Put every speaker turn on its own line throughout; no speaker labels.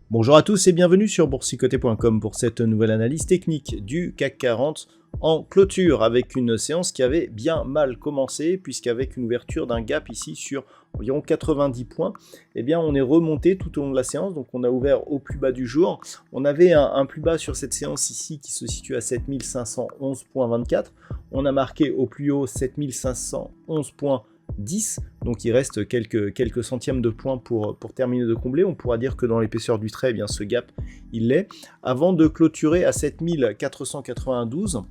Bonjour à tous et bienvenue sur boursicoté.com pour cette nouvelle analyse technique du CAC 40 en clôture avec une séance qui avait bien mal commencé puisqu'avec une ouverture d'un gap ici sur environ 90 points, eh bien on est remonté tout au long de la séance, donc on a ouvert au plus bas du jour. On avait un plus bas sur cette séance ici qui se situe à 7511.24, on a marqué au plus haut 7511.10, donc il reste quelques centièmes de points pour terminer de combler. On pourra dire que dans l'épaisseur du trait, eh bien ce gap il l'est, avant de clôturer à 7492.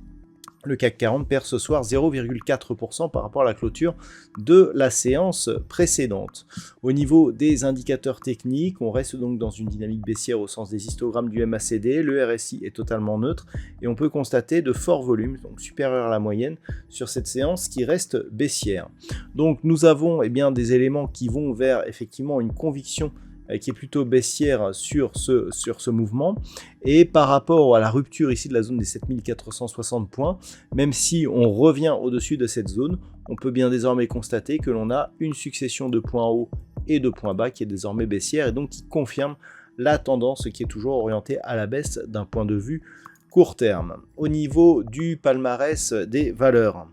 Le CAC 40 perd ce soir 0,4% par rapport à la clôture de la séance précédente. Au niveau des indicateurs techniques, on reste donc dans une dynamique baissière au sens des histogrammes du MACD. Le RSI est totalement neutre et on peut constater de forts volumes, donc supérieurs à la moyenne, sur cette séance qui reste baissière. Donc nous avons des éléments qui vont vers effectivement une conviction qui est plutôt baissière sur ce mouvement, et par rapport à la rupture ici de la zone des 7460 points, même si on revient au-dessus de cette zone, on peut bien désormais constater que l'on a une succession de points hauts et de points bas qui est désormais baissière et donc qui confirme la tendance qui est toujours orientée à la baisse d'un point de vue court terme. Au niveau du palmarès des valeurs,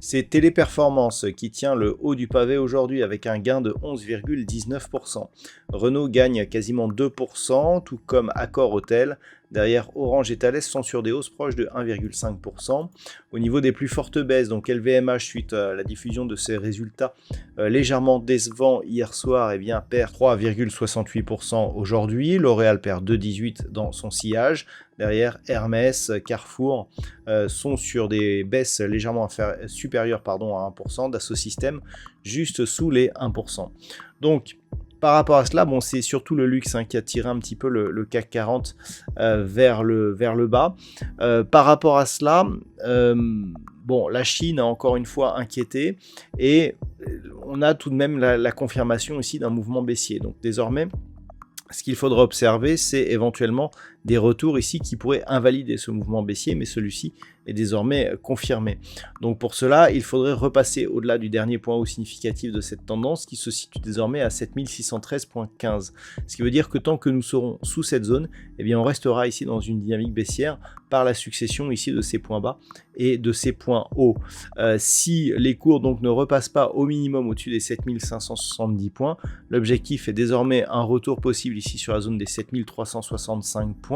c'est Téléperformance qui tient le haut du pavé aujourd'hui avec un gain de 11,19%. Renault gagne quasiment 2%, tout comme Accor Hôtel. Derrière, Orange et Thales sont sur des hausses proches de 1,5%. Au niveau des plus fortes baisses, donc LVMH, suite à la diffusion de ses résultats légèrement décevants hier soir, perd 3,68% aujourd'hui. L'Oréal perd 2,18% dans son sillage. Derrière, Hermès, Carrefour sont sur des baisses légèrement supérieures à 1%. Dassault Systèmes juste sous les 1%. Donc, par rapport à cela, c'est surtout le luxe qui a tiré un petit peu le CAC 40 vers le bas. Par rapport à cela, la Chine a encore une fois inquiété et on a tout de même la confirmation ici d'un mouvement baissier. Donc désormais, ce qu'il faudra observer, c'est éventuellement des retours ici qui pourraient invalider ce mouvement baissier, mais celui-ci est désormais confirmé. Donc pour cela, il faudrait repasser au-delà du dernier point haut significatif de cette tendance qui se situe désormais à 7613,15. Ce qui veut dire que tant que nous serons sous cette zone, on restera ici dans une dynamique baissière par la succession ici de ces points bas et de ces points hauts. Si les cours donc ne repassent pas au minimum au-dessus des 7570 points, l'objectif est désormais un retour possible ici sur la zone des 7365 points.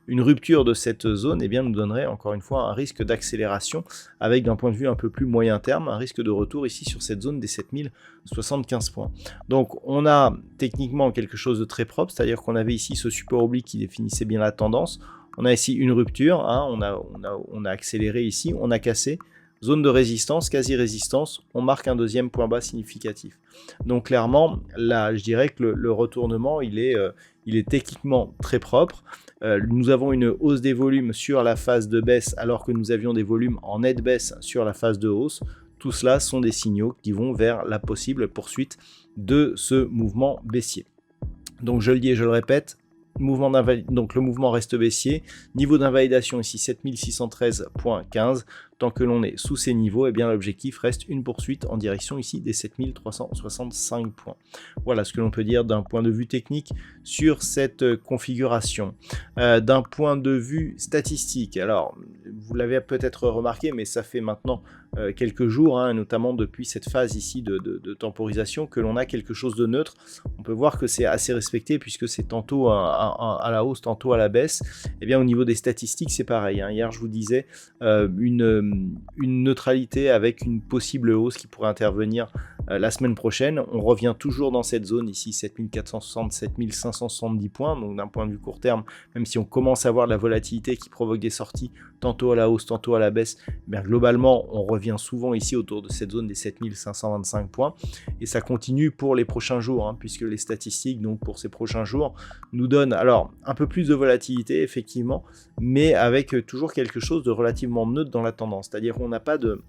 Une rupture de cette zone nous donnerait encore une fois un risque d'accélération avec d'un point de vue un peu plus moyen terme, un risque de retour ici sur cette zone des 7075 points. Donc on a techniquement quelque chose de très propre, c'est-à-dire qu'on avait ici ce support oblique qui définissait bien la tendance. On a ici une rupture, on a accéléré ici, on a cassé. Zone de résistance, quasi-résistance, on marque un deuxième point bas significatif. Donc clairement, là, je dirais que le retournement, il est techniquement très propre. Nous avons une hausse des volumes sur la phase de baisse alors que nous avions des volumes en nette baisse sur la phase de hausse. Tout cela sont des signaux qui vont vers la possible poursuite de ce mouvement baissier. Donc je le dis et je le répète, donc le mouvement reste baissier, niveau d'invalidation ici 7613,15, tant que l'on est sous ces niveaux, l'objectif reste une poursuite en direction ici des 7365 points. Voilà ce que l'on peut dire d'un point de vue technique sur cette configuration. D'un point de vue statistique, alors vous l'avez peut-être remarqué, mais ça fait maintenant quelques jours, notamment depuis cette phase ici de temporisation, que l'on a quelque chose de neutre. On peut voir que c'est assez respecté puisque c'est tantôt à la hausse, tantôt à la baisse. Au niveau des statistiques, c'est pareil. Hier, je vous disais une neutralité avec une possible hausse qui pourrait intervenir la semaine prochaine. On revient toujours dans cette zone ici, 7460, 7570 points. Donc d'un point de vue court terme, même si on commence à avoir de la volatilité qui provoque des sorties, tantôt à la hausse, tantôt à la baisse. Mais globalement, on revient souvent ici autour de cette zone des 7525 points. Et ça continue pour les prochains jours, hein, puisque les statistiques donc pour ces prochains jours nous donnent alors un peu plus de volatilité, effectivement, mais avec toujours quelque chose de relativement neutre dans la tendance. C'est-à-dire qu'on n'a pas de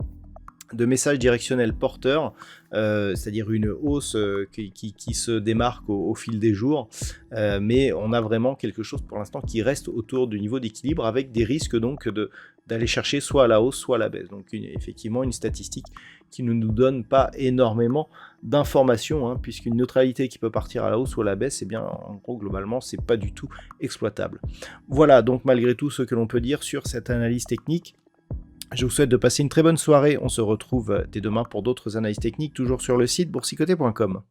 message directionnel porteur, c'est-à-dire une hausse qui se démarque au fil des jours, mais on a vraiment quelque chose pour l'instant qui reste autour du niveau d'équilibre avec des risques donc d'aller chercher soit à la hausse soit à la baisse. Donc effectivement une statistique qui ne nous donne pas énormément d'informations, hein, puisqu'une neutralité qui peut partir à la hausse ou à la baisse, eh bien en gros globalement c'est pas du tout exploitable. Voilà donc malgré tout ce que l'on peut dire sur cette analyse technique. Je vous souhaite de passer une très bonne soirée. On se retrouve dès demain pour d'autres analyses techniques, toujours sur le site boursicoté.com.